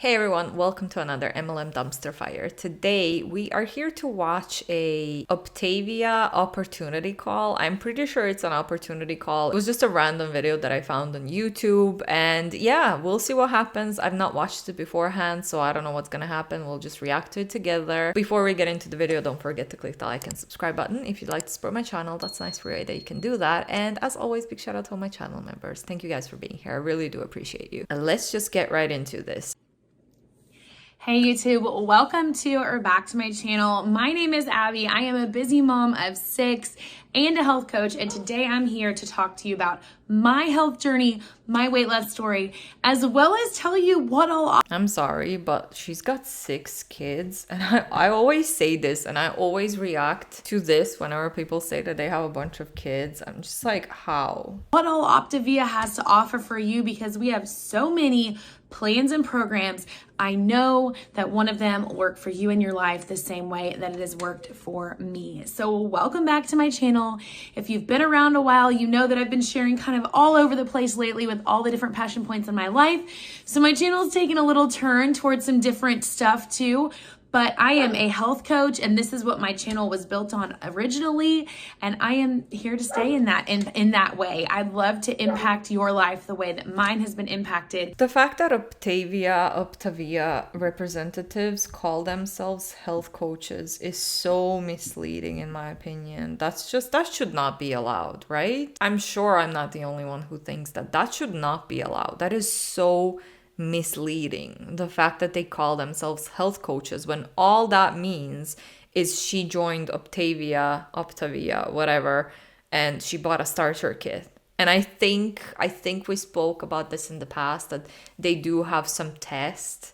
Hey everyone, welcome to another MLM Dumpster Fire. Today we are here to watch a Optavia opportunity call. I'm pretty sure it's an opportunity call. It was just a random video that I found on YouTube, and yeah, we'll see what happens. I've not watched it beforehand, so I don't know what's gonna happen. We'll just react to it together. Before we get into the video, don't forget to click the like and subscribe button if you'd like to support my channel. That's a nice way that you can do that. And as always, big shout out to all my channel members. Thank you guys for being here. I really do appreciate you. And let's just get right into this. Hey YouTube, welcome to or back to my channel. My name is Abby. I am a busy mom of 6 and a health coach, and today I'm here to talk to you about my health journey, my weight loss story, as well as tell you what all... I'm sorry, but she's got 6 kids, and I always say this, and I always react to this whenever people say that they have a bunch of kids. I'm just like, how? What all Optavia has to offer for you, because we have so many plans and programs. I know that one of them will work for you in your life the same way that it has worked for me. So welcome back to my channel. If you've been around a while, you know that I've been sharing kind of all over the place lately with all the different passion points in my life. So my channel is taking a little turn towards some different stuff too. But I am a health coach, and this is what my channel was built on originally, and I am here to stay in that way. I'd love to impact your life the way that mine has been impacted. The fact that Optavia representatives call themselves health coaches is so misleading in my opinion. That should not be allowed, right? I'm sure I'm not the only one who thinks that should not be allowed. That is so misleading, the fact that they call themselves health coaches, when all that means is she joined Optavia, whatever, and she bought a starter kit. And I think we spoke about this in the past, that they do have some tests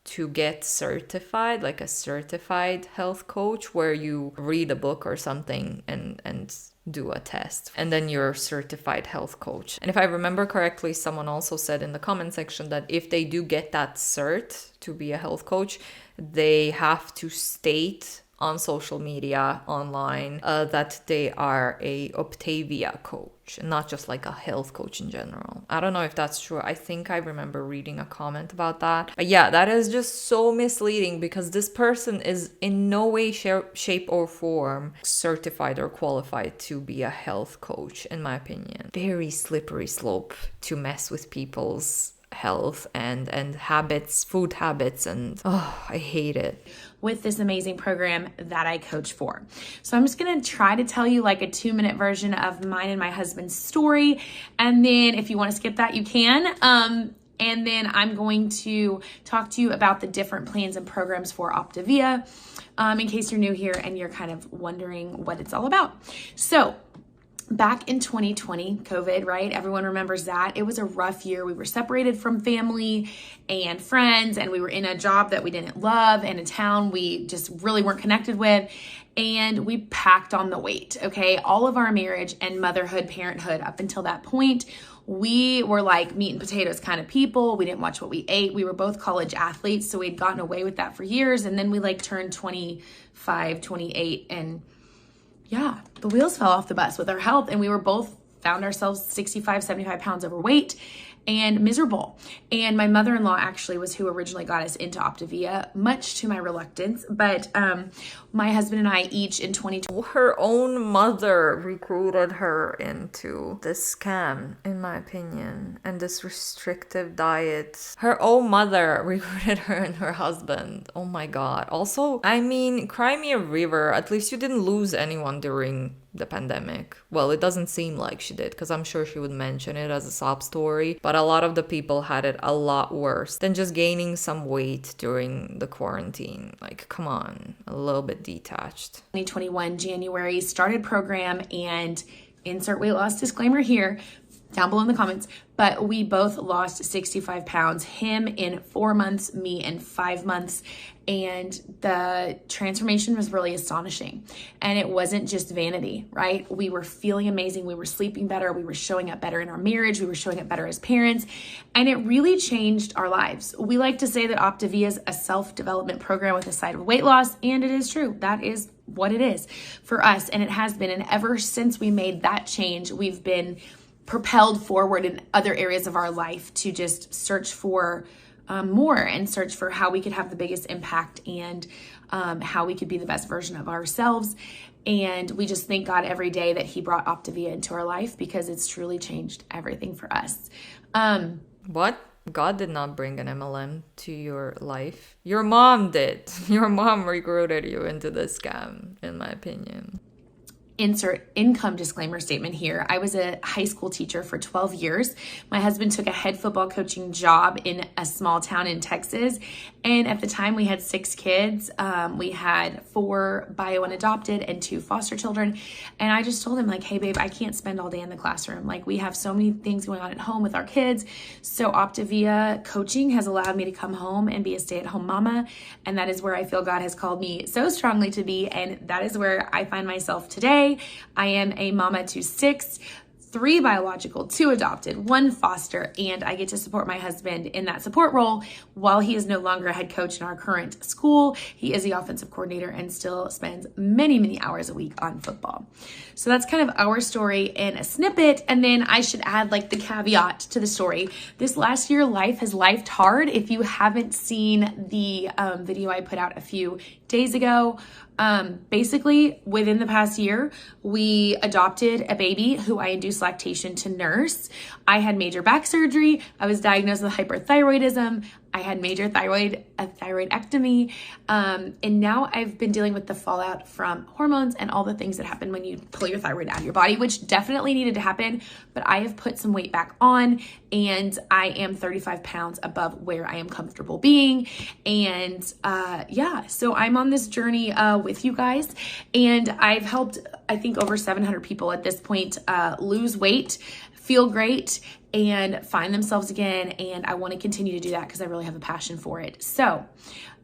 to get certified, like a certified health coach, where you read a book or something and do a test, and then you're a certified health coach. And if I remember correctly, someone also said in the comment section that if they do get that cert to be a health coach, they have to state on social media, online, that they are a Optavia coach, and not just like a health coach in general. I don't know if that's true. I think I remember reading a comment about that. But yeah, that is just so misleading, because this person is in no way, shape or form certified or qualified to be a health coach, in my opinion. Very slippery slope to mess with people's health and habits, food habits, and I hate it. With this amazing program that I coach for. So I'm just gonna try to tell you like a 2-minute version of mine and my husband's story. And then if you wanna skip that, you can. And then I'm going to talk to you about the different plans and programs for Optavia, in case you're new here and you're kind of wondering what it's all about. So back in 2020, COVID, right? Everyone remembers that. It was a rough year. We were separated from family and friends, and we were in a job that we didn't love and a town we just really weren't connected with. And we packed on the weight, okay? All of our marriage and motherhood, parenthood up until that point, we were like meat and potatoes kind of people. We didn't watch what we ate. We were both college athletes, so we'd gotten away with that for years. And then we like turned 25, 28, and yeah, the wheels fell off the bus with our health, and we were both found ourselves 65, 75 pounds overweight and miserable. And my mother-in-law actually was who originally got us into Optavia, much to my reluctance. But my husband and I each in 2020... Her own mother recruited her into this scam, in my opinion, and this restrictive diet. Her own mother recruited her and her husband. Oh my God. Also, I mean, cry me a river. At least you didn't lose anyone during the pandemic. Well, it doesn't seem like she did, because I'm sure she would mention it as a sob story, but a lot of the people had it a lot worse than just gaining some weight during the quarantine. Like, come on, a little bit detached. 2021 January started program, and insert weight loss disclaimer here down below in the comments, but we both lost 65 pounds, him in 4 months, me in 5 months. And the transformation was really astonishing. And it wasn't just vanity, right? We were feeling amazing. We were sleeping better. We were showing up better in our marriage. We were showing up better as parents. And it really changed our lives. We like to say that Optavia is a self-development program with a side of weight loss. And it is true. That is what it is for us. And it has been. And ever since we made that change, we've been propelled forward in other areas of our life to just search for more and search for how we could have the biggest impact and how we could be the best version of ourselves. And we just thank God every day that he brought Optavia into our life, because it's truly changed everything for us. What? God did not bring an MLM to your life. Your mom did. Your mom recruited you into this scam, in my opinion. Insert income disclaimer statement here. I was a high school teacher for 12 years. My husband took a head football coaching job in a small town in Texas. And at the time we had 6 kids. We had 4 bio and adopted and 2 foster children. And I just told him, like, hey babe, I can't spend all day in the classroom. Like, we have so many things going on at home with our kids. So Optavia coaching has allowed me to come home and be a stay-at-home mama. And that is where I feel God has called me so strongly to be. And that is where I find myself today. I am a mama to 6, 3 biological, 2 adopted, 1 foster, and I get to support my husband in that support role while he is no longer a head coach in our current school. He is the offensive coordinator and still spends many, many hours a week on football. So that's kind of our story in a snippet. And then I should add, like, the caveat to the story. This last year, life has lifed hard. If you haven't seen the video I put out a few days ago, basically within the past year, we adopted a baby who I induced lactation to nurse. I had major back surgery. I was diagnosed with hyperthyroidism. I had major thyroidectomy. And now I've been dealing with the fallout from hormones and all the things that happen when you pull your thyroid out of your body, which definitely needed to happen. But I have put some weight back on, and I am 35 pounds above where I am comfortable being. And so I'm on this journey with you guys, and I've helped, I think, over 700 people at this point lose weight, feel great, and find themselves again. And I want to continue to do that because I really have a passion for it. So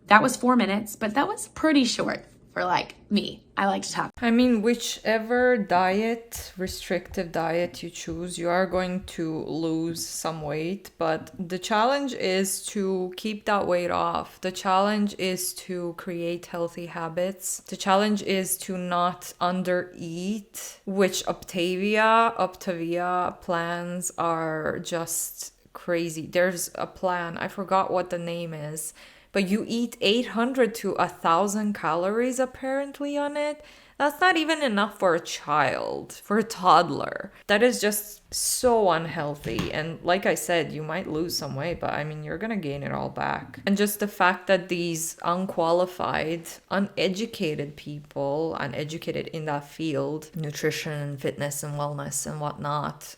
that was 4 minutes, but that was pretty short for, like, me. I like to talk. I mean, whichever diet, restrictive diet you choose, you are going to lose some weight, but the challenge is to keep that weight off. The challenge is to create healthy habits. The challenge is to not undereat, which Optavia plans are just crazy. There's a plan, I forgot what the name is, but you eat 800 to 1,000 calories apparently on it. That's not even enough for a child, for a toddler. That is just so unhealthy. And like I said, you might lose some weight, but I mean, you're gonna gain it all back. And just the fact that these unqualified, uneducated people, uneducated in that field, nutrition, fitness, and wellness and whatnot,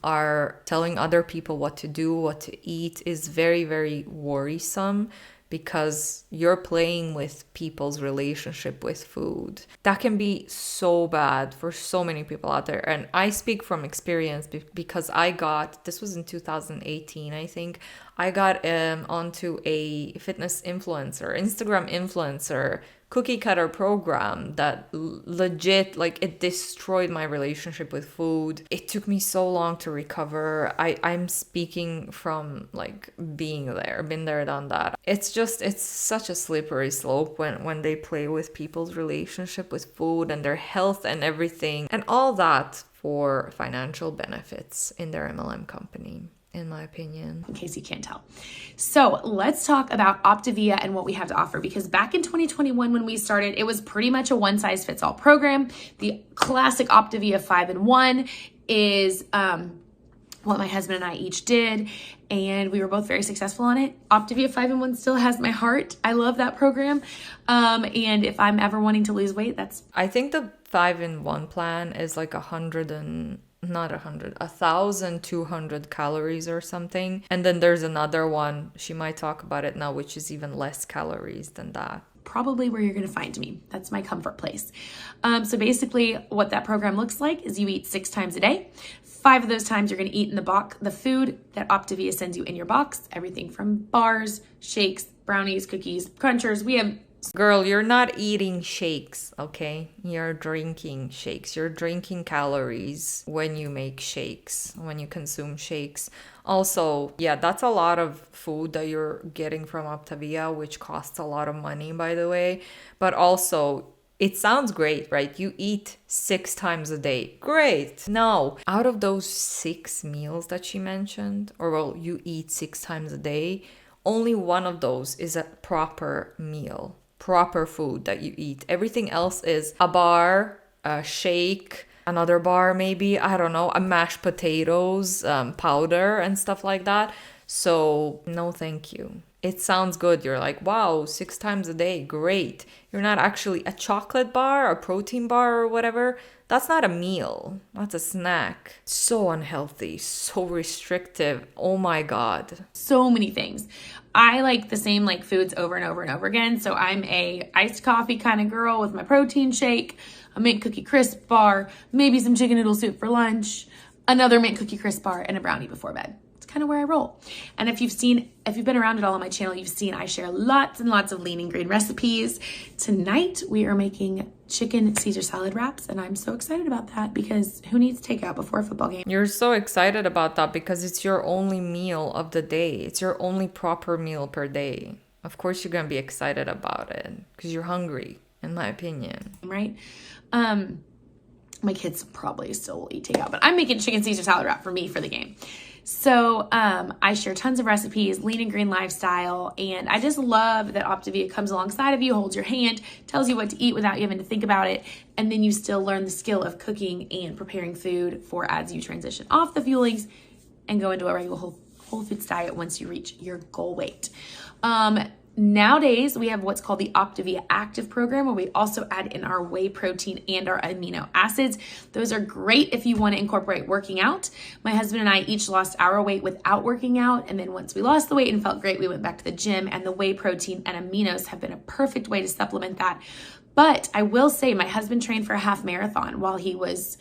are telling other people what to do, what to eat, is very, very worrisome. Because you're playing with people's relationship with food. That can be so bad for so many people out there. And I speak from experience because this was in 2018, I think. I got onto a fitness influencer, Instagram influencer, cookie cutter program that legit, like, it destroyed my relationship with food. It took me so long to recover. I'm speaking from, like, being there, been there, done that. It's such a slippery slope when they play with people's relationship with food and their health and everything, and all that for financial benefits in their MLM company, in my opinion. In case you can't tell. So let's talk about Optavia and what we have to offer, because back in 2021 when we started, it was pretty much a one-size-fits-all program. The classic Optavia 5-in-1 is what my husband and I each did, and we were both very successful on it. Optavia 5-in-1 still has my heart. I love that program. And if I'm ever wanting to lose weight, I think the 5-in-1 plan is like 1,200 calories or something. And then there's another one, she might talk about it now, which is even less calories than that. Probably where you're going to find me. That's my comfort place. So basically what that program looks like is you eat 6 times a day. 5 of those times you're going to eat in the food that Optavia sends you in your box. Everything from bars, shakes, brownies, cookies, crunchers. Girl, you're not eating shakes, okay? You're drinking shakes. You're drinking calories when you make shakes, when you consume shakes. Also, yeah, that's a lot of food that you're getting from Optavia, which costs a lot of money, by the way. But also, it sounds great, right? You eat 6 times a day. Great. No, out of those 6 meals that she mentioned, or well, you eat 6 times a day, Only one of those is a proper meal, proper food that you eat. Everything else is a bar, a shake, another bar maybe, I don't know, a mashed potatoes, powder and stuff like that. So no thank you. It sounds good. You're like, wow, 6 times a day, great. You're not actually a chocolate bar, a protein bar or whatever. That's not a meal. That's a snack. So unhealthy, so restrictive. Oh my God. So many things. I like the same like foods over and over and over again. So I'm a iced coffee kind of girl with my protein shake, a mint cookie crisp bar, maybe some chicken noodle soup for lunch, another mint cookie crisp bar, and a brownie before bed. Kind of where I roll. And if you've been around at all on my channel, you've seen I share lots and lots of lean and green recipes. Tonight we are making chicken Caesar salad wraps, and I'm so excited about that because who needs takeout before a football game? You're so excited about that because it's your only meal of the day. It's your only proper meal per day. Of course you're gonna be excited about it because you're hungry, in my opinion. Right? My kids probably still will eat takeout, but I'm making chicken Caesar salad wrap for me for the game. So I share tons of recipes, lean and green lifestyle, and I just love that Optavia comes alongside of you, holds your hand, tells you what to eat without you having to think about it, and then you still learn the skill of cooking and preparing food for as you transition off the fuelings and go into a regular whole foods diet once you reach your goal weight. Nowadays, we have what's called the Optavia Active program, where we also add in our whey protein and our amino acids. Those are great if you want to incorporate working out. My husband and I each lost our weight without working out, and then once we lost the weight and felt great, we went back to the gym, and the whey protein and aminos have been a perfect way to supplement that. But I will say my husband trained for a half marathon while he was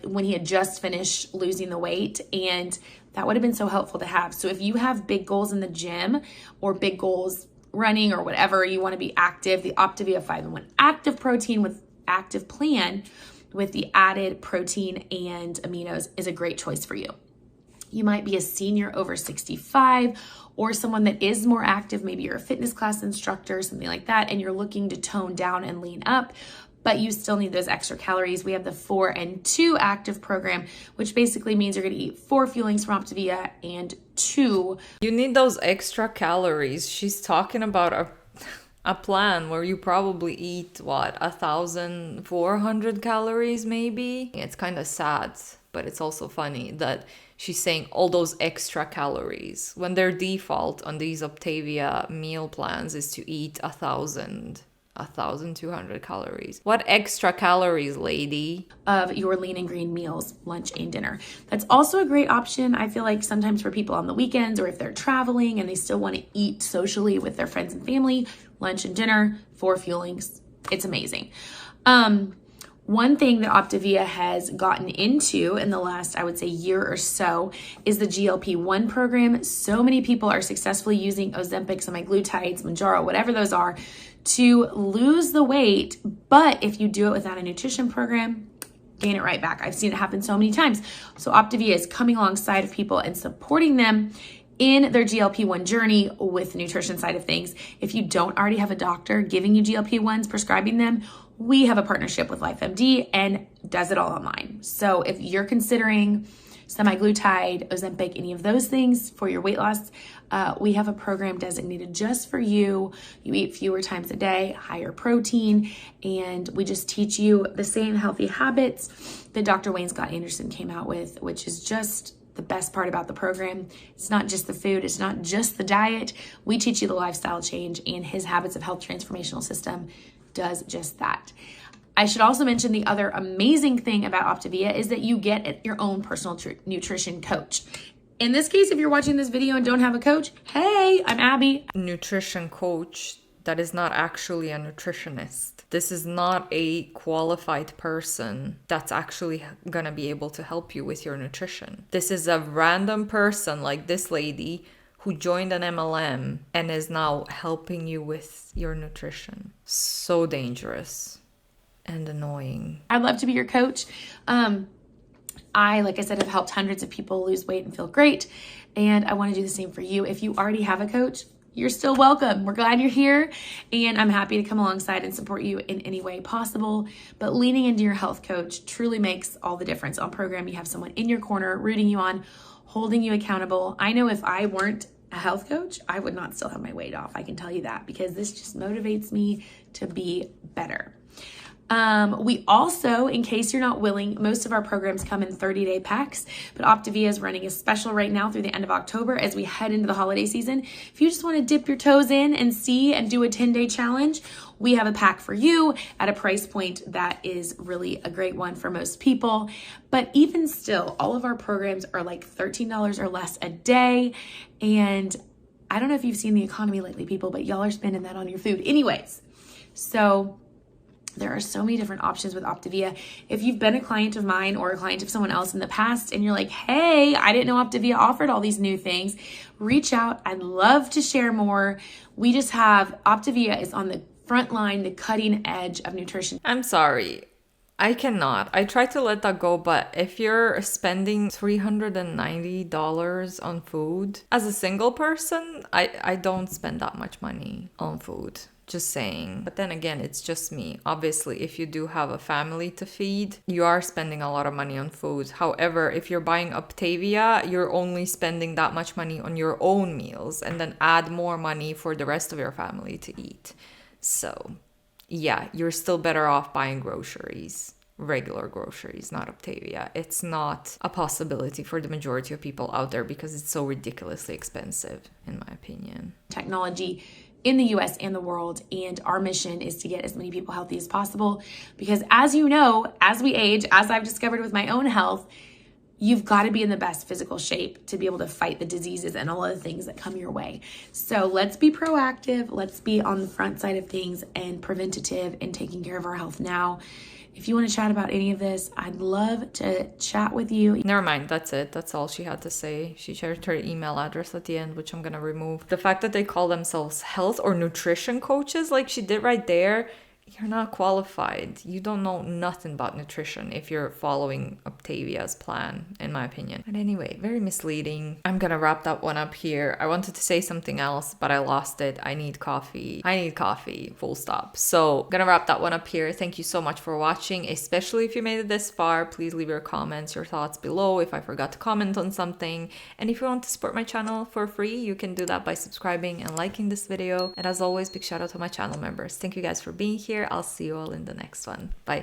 when he had just finished losing the weight, and that would have been so helpful to have. So if you have big goals in the gym or big goals running or whatever, you want to be active, the Optavia 5-in-1 active protein with active plan with the added protein and aminos is a great choice for you. You might be a senior over 65 or someone that is more active. Maybe you're a fitness class instructor, something like that, and you're looking to tone down and lean up, but you still need those extra calories. We have the 4 and 2 active program, which basically means you're going to eat 4 fuelings from Optavia and 2. You need those extra calories. She's talking about a plan where you probably eat, 1,400 calories maybe? It's kind of sad, but it's also funny that she's saying all those extra calories when their default on these Optavia meal plans is to eat 1,200 calories. What extra calories, lady? Of your lean and green meals, lunch and dinner. That's also a great option, I feel like, sometimes for people on the weekends or if they're traveling and they still want to eat socially with their friends and family. Lunch and dinner, 4 fuelings. It's amazing. One thing that Optavia has gotten into in the last, I would say, year or so is the GLP-1 program. So many people are successfully using Ozempic, semaglutides, Mounjaro, whatever those are, to lose the weight. But if you do it without a nutrition program, gain it right back. I've seen it happen so many times. So Optavia is coming alongside of people and supporting them in their GLP-1 journey with the nutrition side of things. If you don't already have a doctor giving you GLP-1s, prescribing them, we have a partnership with LifeMD and does it all online. So if you're considering semaglutide, Ozempic, any of those things for your weight loss, we have a program designated just for you. You eat fewer times a day, higher protein, and we just teach you the same healthy habits that Dr. Wayne Scott Anderson came out with, which is just the best part about the program. It's not just the food, it's not just the diet. We teach you the lifestyle change, and his Habits of Health transformational system does just that. I should also mention the other amazing thing about Optavia is that you get your own personal nutrition coach. In this case, if you're watching this video and don't have a coach, hey, I'm Abby. Nutrition coach that is not actually a nutritionist. This is not a qualified person that's actually gonna be able to help you with your nutrition. This is a random person like this lady who joined an MLM and is now helping you with your nutrition. So dangerous and annoying. I'd love to be your coach. I, like I said, have helped hundreds of people lose weight and feel great. And I want to do the same for you. If you already have a coach, you're still welcome. We're glad you're here. And I'm happy to come alongside and support you in any way possible. But leaning into your health coach truly makes all the difference. On program, you have someone in your corner, rooting you on, holding you accountable. I know if I weren't a health coach, I would not still have my weight off. I can tell you that, because this just motivates me to be better. We also, in case you're not willing, most of our programs come in 30-day packs, but Optavia is running a special right now through the end of October as we head into the holiday season. If you just want to dip your toes in and see and do a 10-day challenge, we have a pack for you at a price point that is really a great one for most people. But even still, all of our programs are like $13 or less a day. And I don't know if you've seen the economy lately, people, but y'all are spending that on your food anyways. So there are so many different options with Optavia. If you've been a client of mine or a client of someone else in the past and you're like, hey, I didn't know Optavia offered all these new things, reach out. I'd love to share more. We just have, Optavia is on the front line, the cutting edge of nutrition. I'm sorry. I cannot. I try to let that go, but if you're spending $390 on food as a single person, I don't spend that much money on food. Just saying. But then again, it's just me. Obviously, if you do have a family to feed, you are spending a lot of money on food. However, if you're buying Optavia, you're only spending that much money on your own meals and then add more money for the rest of your family to eat. So, yeah, you're still better off buying groceries. Regular groceries, not Optavia. It's not a possibility for the majority of people out there because it's so ridiculously expensive, in my opinion. Technology in the US and the world, and our mission is to get as many people healthy as possible, because as you know, as we age, as I've discovered with my own health, you've got to be in the best physical shape to be able to fight the diseases and all of the things that come your way. So let's be proactive, let's be on the front side of things and preventative and taking care of our health now. If you want to chat about any of this, I'd love to chat with you. Never mind, that's it. That's all she had to say. She shared her email address at the end, which I'm gonna remove. The fact that they call themselves health or nutrition coaches, like she did right there, you're not qualified. You don't know nothing about nutrition if you're following Optavia's plan, in my opinion. But anyway, very misleading. I'm gonna wrap that one up here. I wanted to say something else, but I lost it. I need coffee. Full stop. So gonna wrap that one up here. Thank you so much for watching, especially if you made it this far. Please leave your comments, your thoughts below if I forgot to comment on something. And if you want to support my channel for free, you can do that by subscribing and liking this video. And as always, big shout out to my channel members. Thank you guys for being here. I'll see you all in the next one. Bye.